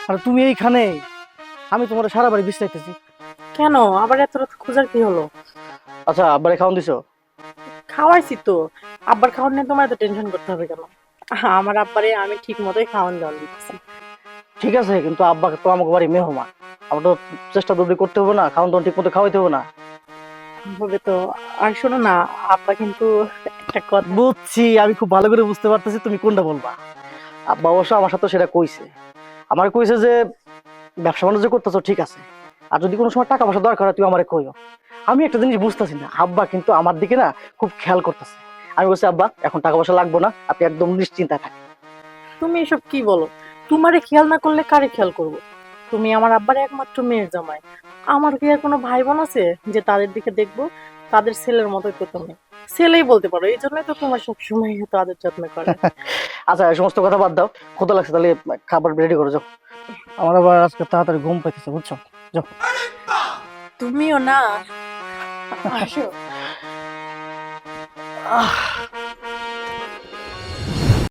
আর তুমি এইখানে, আমি তোমার সারা বাড়ি বিশ্রাইতেছি। কেন আবার এত রাত খোঁজার কি হলো? আচ্ছা, আব্বারে খাওয়ান দিছো? খাওয়াইছি তো। আব্বার খাওয়ান নিয়ে তোমার এত টেনশন করতে হবে কেন? আমার আব্বারে আমি ঠিক মতোই খাওয়ান দাওয়ান দিচ্ছি। ঠিক আছে, কিন্তু আব্বাকে তো আমাকে বাড়ি মেহমান, আমার তো চেষ্টা দৌড়ি করতে হবে না? খাওয়ান দাওয়ান ঠিক মতো খাওয়াইতে হবে না? হবে তো। আর শোনো না, আব্বা কিন্তু একটা কথা। বুঝছি, আমি খুব ভালো করে বুঝতে পারতেছি তুমি কোনটা বলবা। আব্বা অবশ্য আমার সাথে সেটা কইছে। আমার কইছে যে ব্যবসা বাণিজ্য করতেছো ঠিক আছে, আর যদি কোনো সময় টাকা পয়সা দরকার হয় তুই আমারে কইও। আমি একটা জিনিস বুঝতেছি না, আব্বা কিন্তু আমার দিকে না খুব খেয়াল করতেছে। আমি বলছি আব্বা এখন টাকা পয়সা লাগবো না, আপনি একদম নিশ্চিন্তায় থাকেন। তুমি এসব কি বলো? তোমারে খেয়াল না করলে কারে খেয়াল করবো? তুমি আমার আব্বার একমাত্র মেয়ের জামাই। আমার কি আর কোনো ভাই বোন আছে যে তাদের দিকে দেখবো? তাদের ছেলের মতোই তো তুমি। ছেলেই বলতে পারো, এই জন্যই তো তোমার সবসময় তাদের যত্ন করে। আচ্ছা, এই সমস্ত কথা বাদ দাও। ক্ষুধা লাগছে, তাহলে খাবার রেডি করে যাও। আমার আবার আজকে তাড়াতাড়ি ঘুম পাইতেছে, বুঝছো? যাও। তুমিও না। আসো। আহ